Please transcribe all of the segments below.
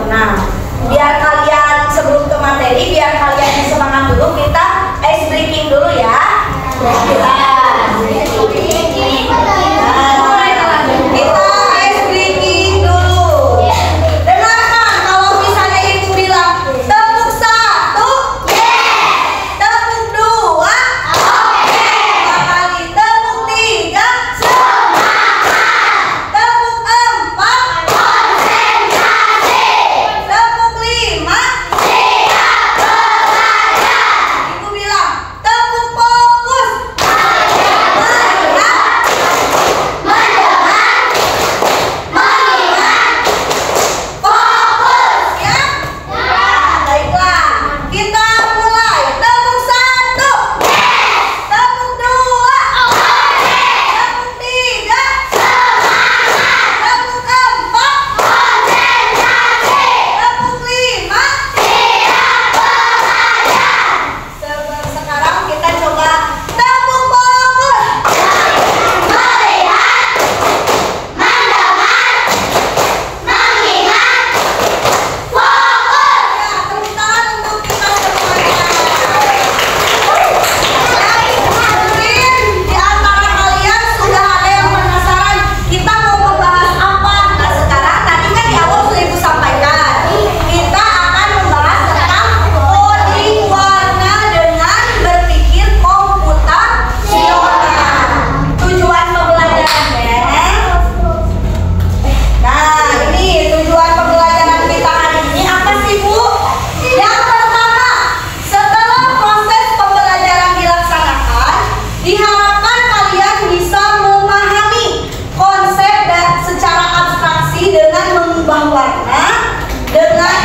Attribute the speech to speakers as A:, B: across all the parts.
A: Nah, biar kalian sebelum ke materi, biar kalian semangat dulu, kita ice breaking dulu ya. Kita ice breaking dulu. Dengarkan, kalau misalnya ibu bilang tepuk 1, tepuk 2, kali tepuk 3, tepuk 4, tepuk 5, ibu bilang tepuk fokus.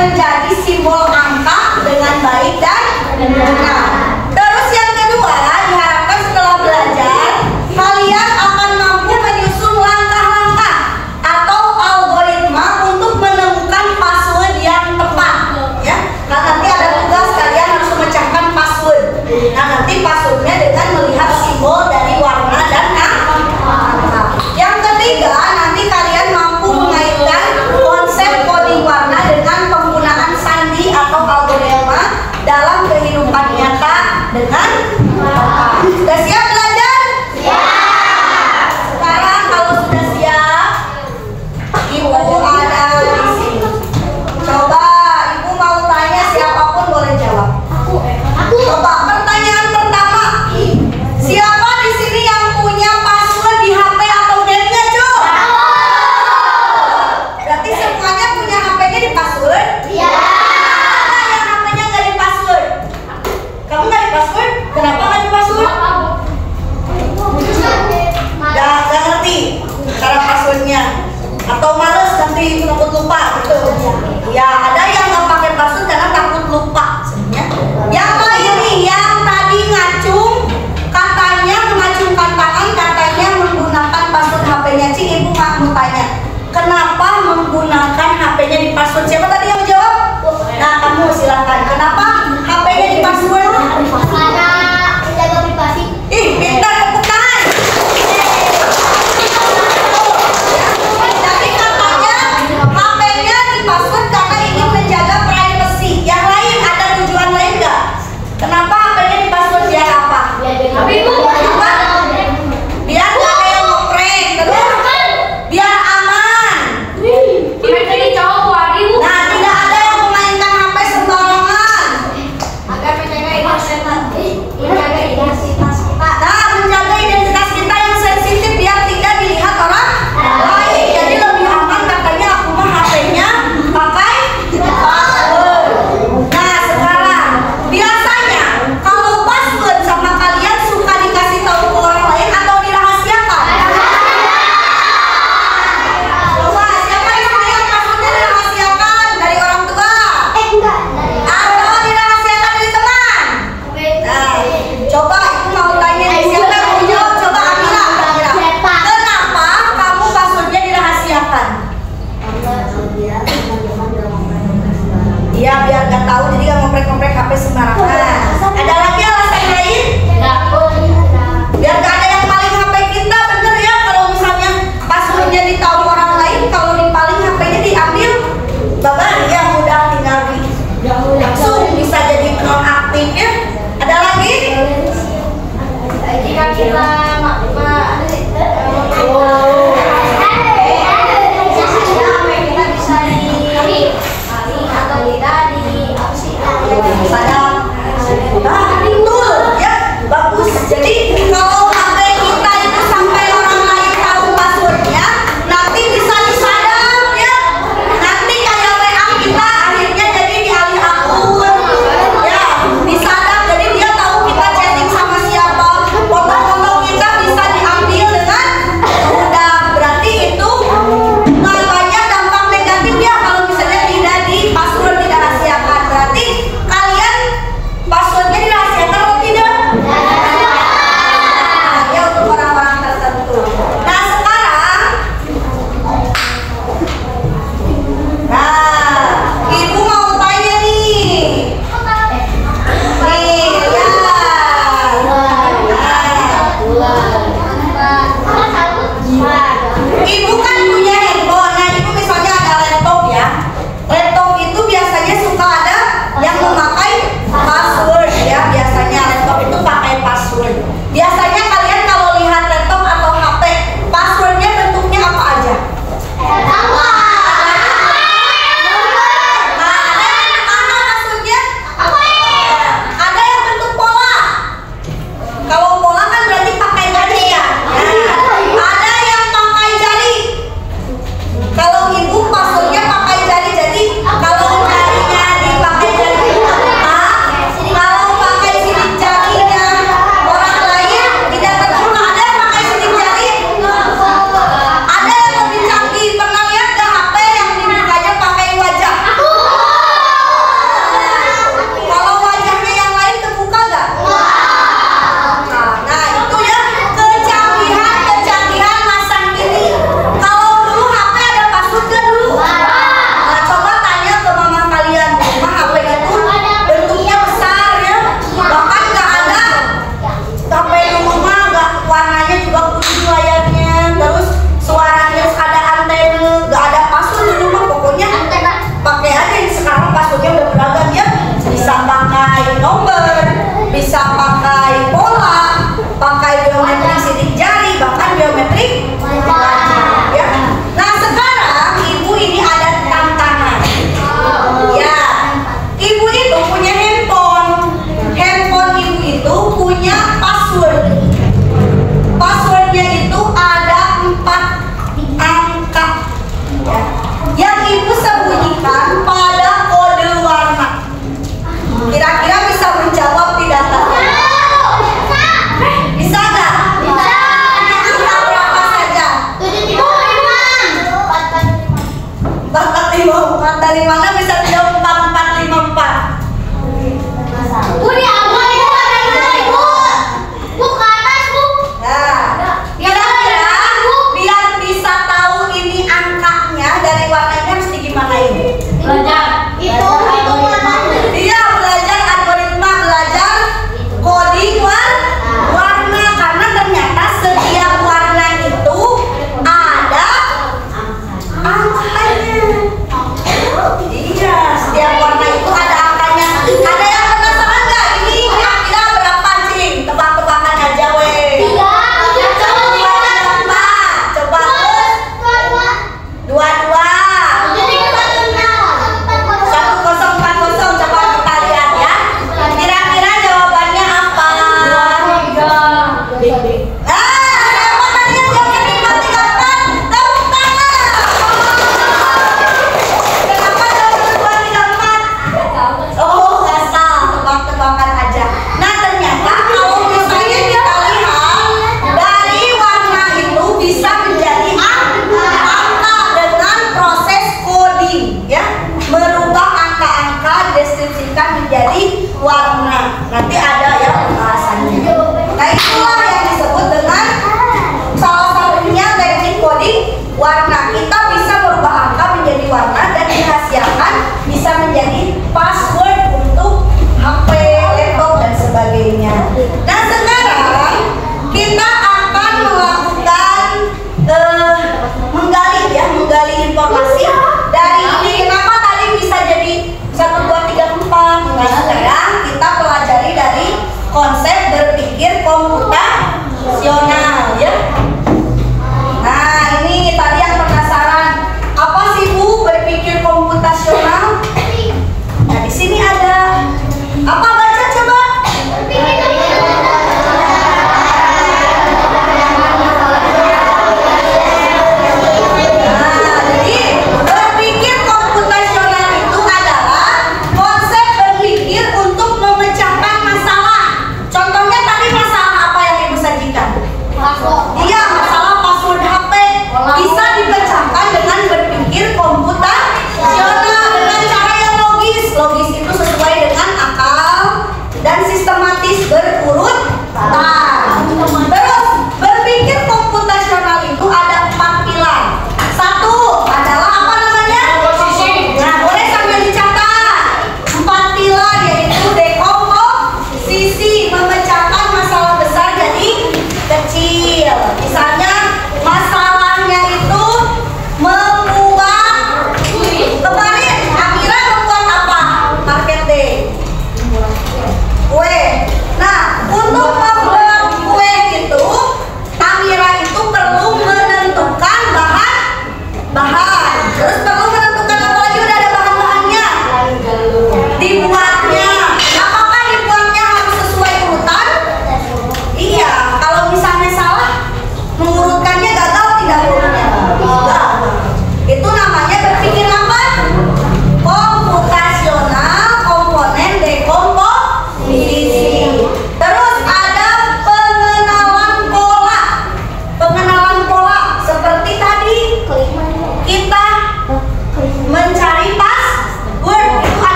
A: Menjadi simbol angka dengan baik dan benar. Terus yang kedua, diharapkan setelah belajar kalian akan mampu menyusun langkah-langkah atau algoritma untuk menemukan password yang tepat, ya. Nah, nanti ada tugas kalian harus memecahkan password. Nah, nanti passwordnya dengan melihat simbol dari warna dan angka. Yang ketiga, nanti kalian mampu mengaitkan konsep coding warna dengan penggunaan sandi atau algoritma dalam kehidupan nyata dengan sudah siap belajar? Siap. Sekarang kalau sudah siap, ibu ada di sini. Coba ibu mau tanya, siapapun boleh jawab. Coba pertanyaan pertama, siapa di sini yang punya password di HP atau gamenya, Cu? Berarti semuanya punya HP-nya di password? Iya. Mana yang HP-nya nggak di password? Kamu nggak di password? Kenapa nggak di password? Nggak ngerti cara passwordnya, atau males nanti takut lupa gitu. Ya, ada yang nggak pakai password karena takut lupa. Sebenarnya yang lain nih, yang tadi ngacung katanya mengacungkan tangan, katanya menggunakan password HP-nya. Cing, ibu mau tanya, kenapa menggunakan HP-nya di password? Siapa tadi yang jawab? Nah, kamu silakan. Kenapa HP-nya di password?
B: Karena menjaga privasi.
A: Ih, pintar, tepuk tangan. Jadi katanya HP-nya di password karena ingin menjaga privacy. Yang lain ada Ibu kan punya handphone. Nah, ibu misalnya ada laptop ya. Laptop itu biasanya suka ada yang memakai password ya. Biasanya laptop itu pakai password. Biasanya kalian kalau lihat laptop atau HP, passwordnya bentuknya apa aja? Ada yang bentuk pola. Kalau pola kan berarti pakai garis ya. Ada yang pakai jari.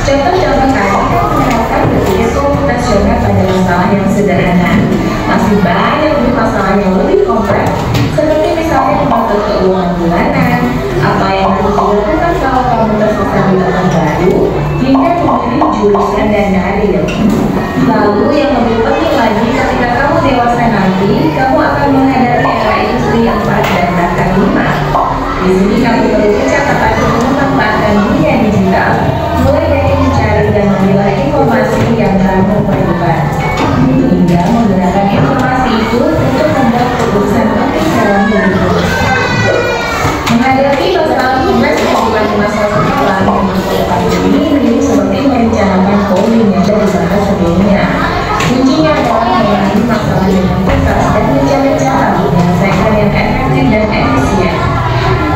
C: Contoh-contoh tadi menerapkan berpikir komputasional pada masalah yang sederhana. Masih banyak masalah yang lebih kompleks, seperti misalnya mengatur keuangan bulanan, apa yang harus dilakukan kalau kamu tersesat di tempat baru, hingga memilih jurusan dan karir. Lalu yang lebih penting lagi, ketika kamu dewasa nanti, kamu akan menghadapi era industri yang 4 dan bahkan 5. Di sini kamu perlu kecakapan untuk memanfaatkan dunia digital, mulai dari mencari dan memilah informasi yang kamu perlukan, hingga menggunakan informasi itu untuk membuat keputusan penting dalam hidupmu. Menghadapi masalah kompleks kehidupan di masa sekarang dan masa depan ini mirip seperti merencanakan polling yang sudah dibahas sebelumnya. Kuncinya adalah menangani masalah dengan tuntas dan mencari cara menyelesaikan yang efektif dan efisien.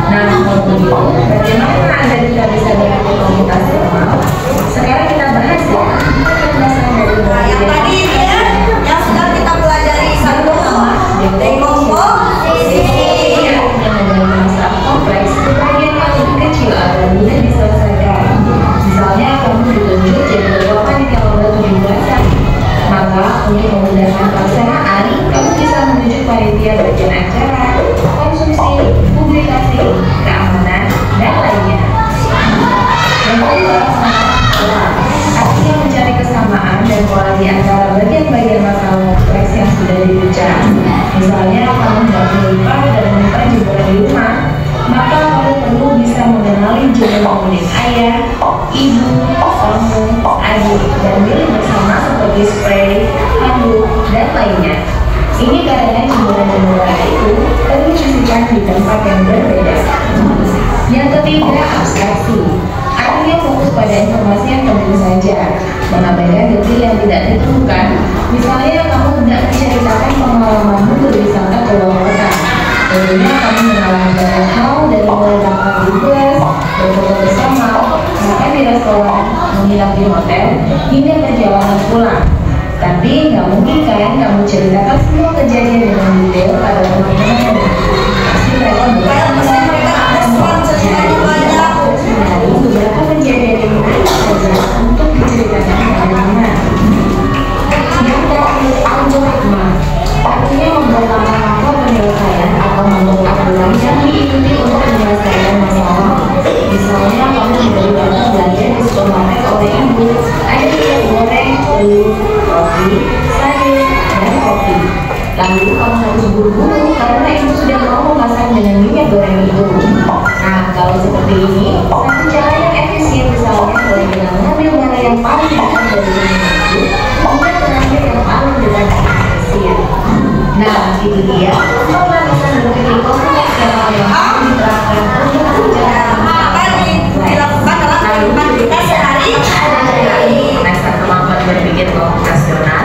C: Nah, kalau begitu, bagaimana Anda tidak bisa beraktif komputasional? Sekarang kita bahas ya, penjelasan dari
A: Yang tadi ya, yang sudah kita pelajari satu, dekomposisi.
C: Menghadapi masalah kompleks, bagian paling kecil agar mudah diselesaikan. Misalnya, kamu ditunjuk jadi ketua panitia lomba 17-an. Maka, untuk memudahkan pelaksanaan, kamu bisa menunjuk panitia bagian acara, konsumsi, publikasi, keamanan, dan lainnya. Metode pelaksanaan adalah artinya mencari kesamaan dan pola di antara bagian-bagian masalah kompleks yang sudah diucap. Misalnya, kamu tidak melipat dan menyimpan jemuran di rumah, maka kamu perlu bisa mengenali jemuran milik ayah, ibu, kamu, adik, dan milik bersama seperti spray, handuk, dan lainnya. Ini karena jemuran-jemuran itu perlu disimpan di tempat yang berbeda. Yang ketiga, abstraksi. Artinya fokus pada informasi yang penting saja, mengabaikan detail yang tidak ditentukan. Misalnya, kamu tidak menceritakan pengalamanmu berwisata ke luar kota. Tentunya kamu mengalami banyak hal dari mulai berangkat di bus, berfoto bersama, makan di restoran, menginap di hotel, hingga perjalanan pulang. Tapi nggak mungkin kan kamu ceritakan semua kejadian dengan detail pada teman-teman. Pasti mereka dari beberapa kejadian yang menarik saja untuk diceritakan kepada teman. Yang terakhir, algoritma. Artinya membuat langkah-langkah penyelesaian atau membuat aturan yang diikuti untuk menyelesaikan masalah. Misalnya, kamu membeli barang belanja di supermarket oleh ibu, ada minyak goreng, telur, roti, sayur, dan kopi. Lalu kamu harus buru-buru karena ibu sudah mau memasak dengan minyak goreng itu. Nah, kalau seperti ini, satu cara yang efisien misalnya mulai dengan mengambil barang yang paling dekat dari minyak itu, kemudian mengambil yang paling dekat dari mesin. Nah, itu dia pemanasan berpikir komputasional yang harus diterapkan untuk
A: Dilakukan dalam kehidupan kita sehari-hari.
C: Dasar kemampuan berpikir komputasional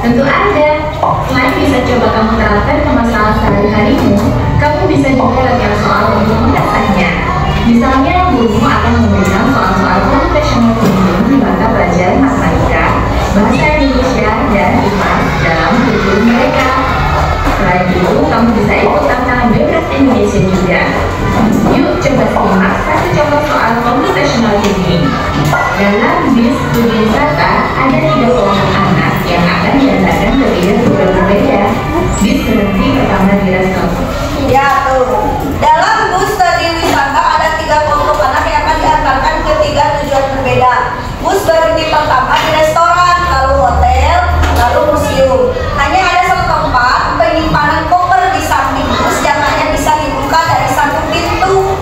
C: tentu ada. Selain bisa coba kamu terapkan ke masalah sehari-harimu, kamu bisa juga latihan soal untuk mengasahnya. Misalnya, gurumu akan memberikan soal-soal komputasional umum di mata pelajaran matematika, bahasa Indonesia, dan IPA dalam kurikulum mereka. Selain itu, kamu bisa ikut tantangan bebas Indonesia juga. Yuk coba simak satu contoh soal komputasional ini. Dalam bis studi wisata, ada 3 kelompok anak yang akan diantarkan ke 3 tujuan berbeda. Bis berhenti pertama di restoran.
A: Ya tuh. Dalam bus studi wisata ada 3 kelompok anak yang akan diantarkan ke 3 tujuan berbeda. Bus berhenti pertama di restoran, lalu hotel, lalu museum. Hanya ada satu tempat penyimpanan koper di samping bus yang hanya bisa dibuka dari satu pintu.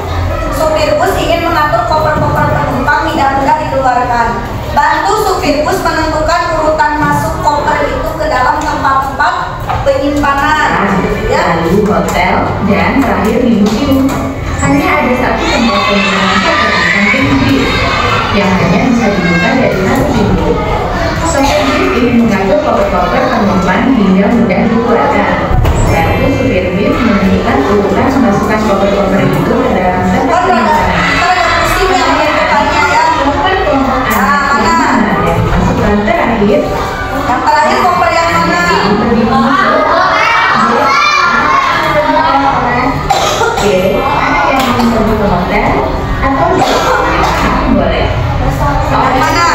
A: Supir bus ingin mengatur koper-koper penumpang tidak mudah dikeluarkan. Bantu supir bus menentukan urutan masuk koper itu ke dalam tempat-tempat penyimpanan. Ya.
C: Lalu hotel, dan terakhir di museum. Hanya ada satu tempat penyimpanan koper di samping bis yang hanya bisa dibuka dari satu pintu. Sopir bis ingin mengatur koper-koper penumpang hingga mudah dikeluarkan. Bantu supir bis menentukan urutan memasukkan koper-koper itu ke dalam tempat penyimpanan. Terakhir,
A: yang terakhir koper yang mana?
C: Oke, anak yang ingin pergi ke hotel atau boleh.
A: Yang mana?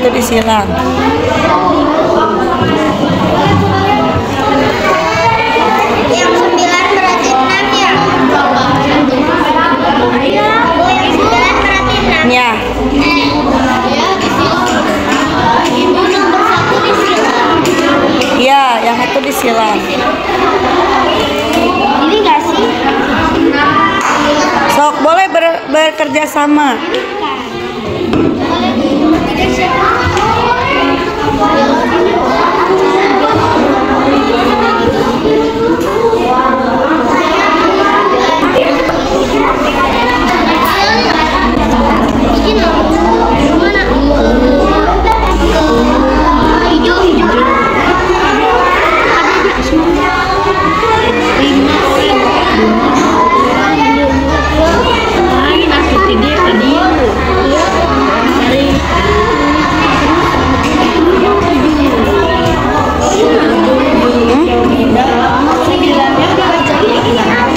A: itu disilang.
B: Yang 9 berarti 6 ya? Oh, yang 9 berarti 6.
A: Ya.
B: Ya, disilang. Ini nomor 1 disilang.
A: Ya, yang itu disilang.
B: Ini nggak sih?
A: Sok boleh bekerja sama.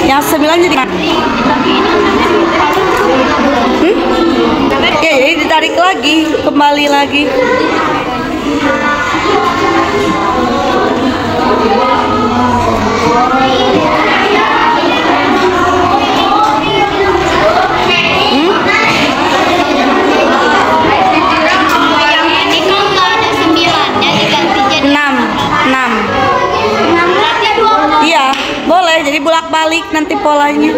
A: Yang 9 jadi ya, jadi ditarik lagi, kembali lagi.
B: Yang ini kan nggak ada 9-nya, diganti jadi
A: 6.
B: berarti 20.
A: Iya, boleh. Jadi bolak-balik nanti polanya.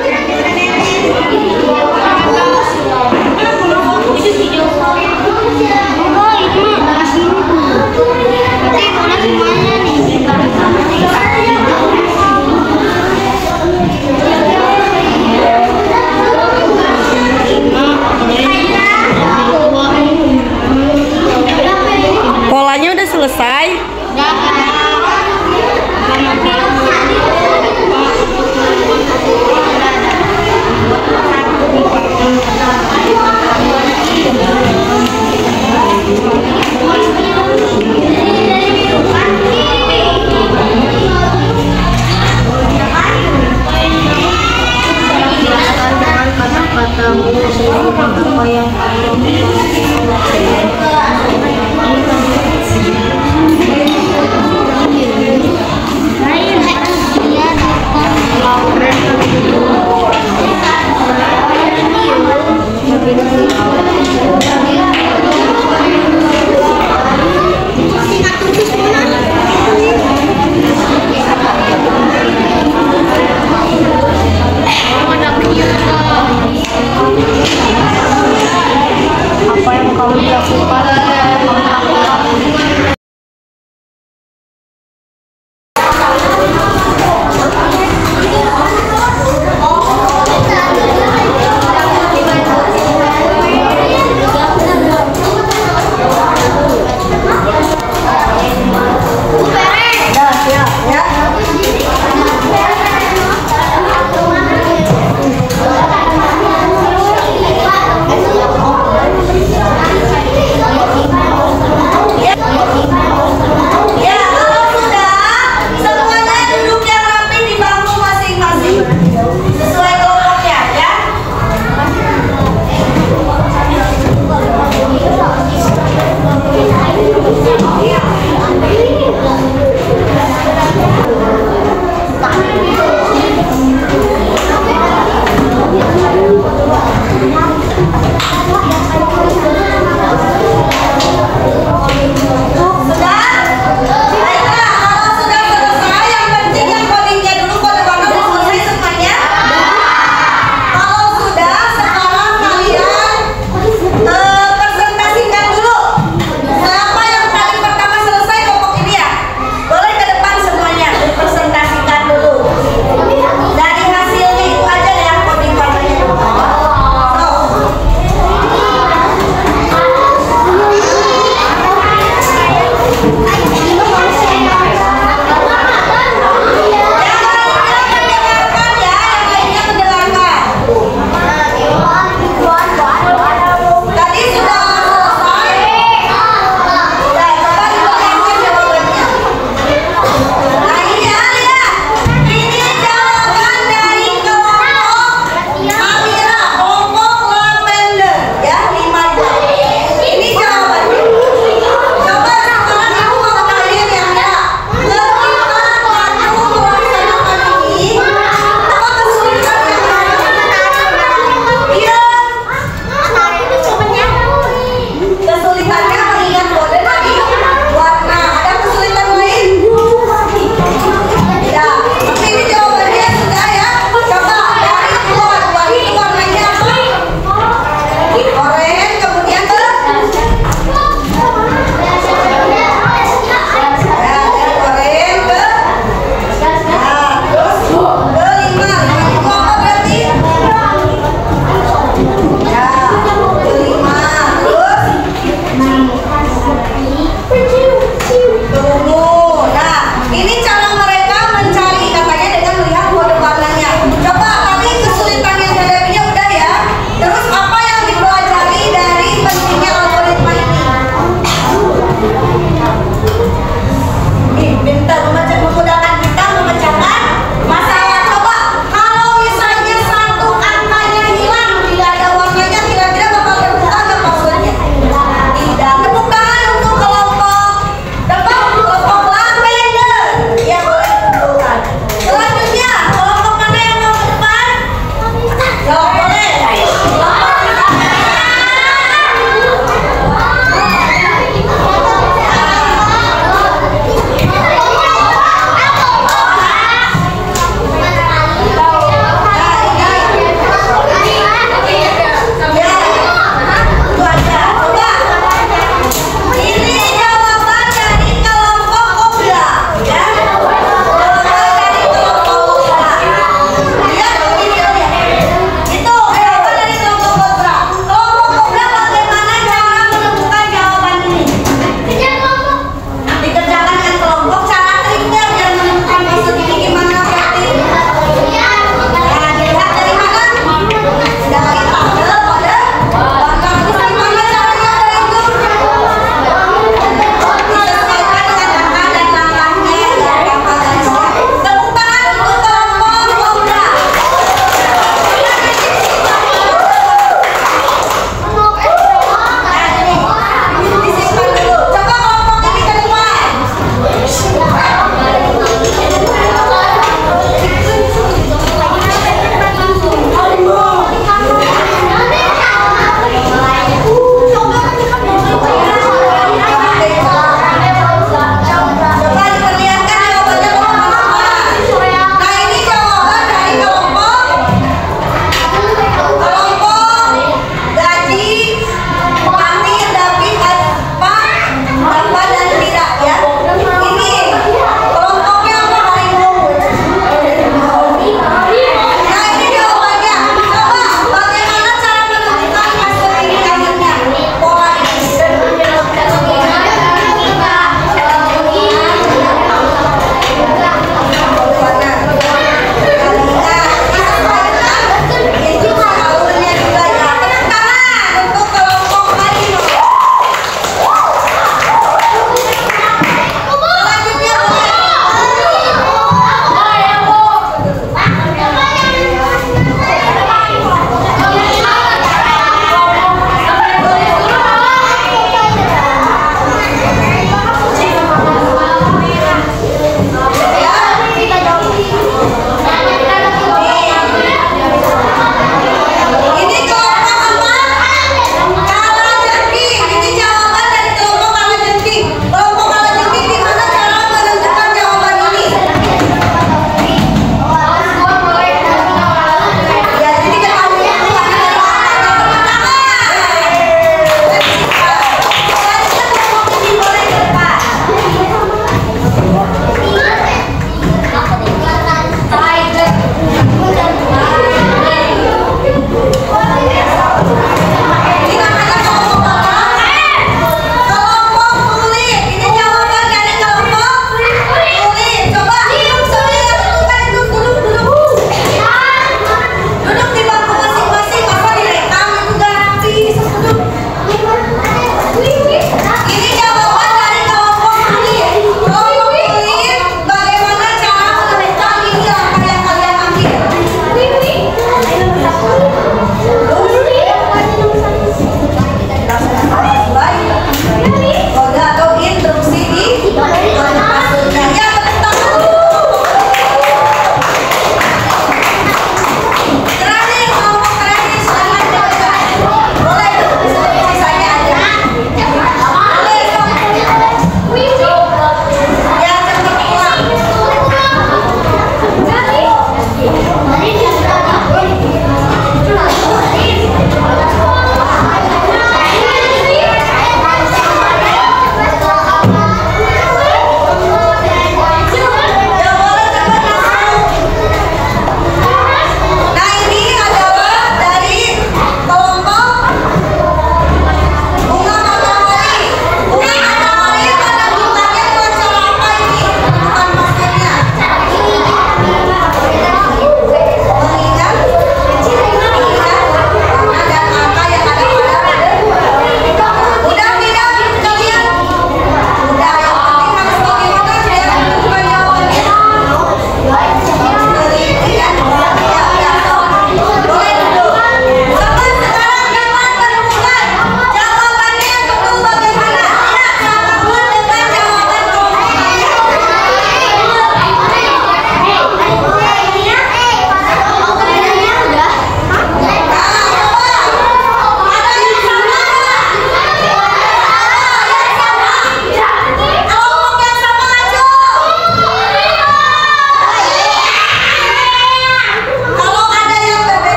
B: Oh, ini berarti udah semuanya nih.
A: Polanya udah selesai.
C: Kata-katamu apa yang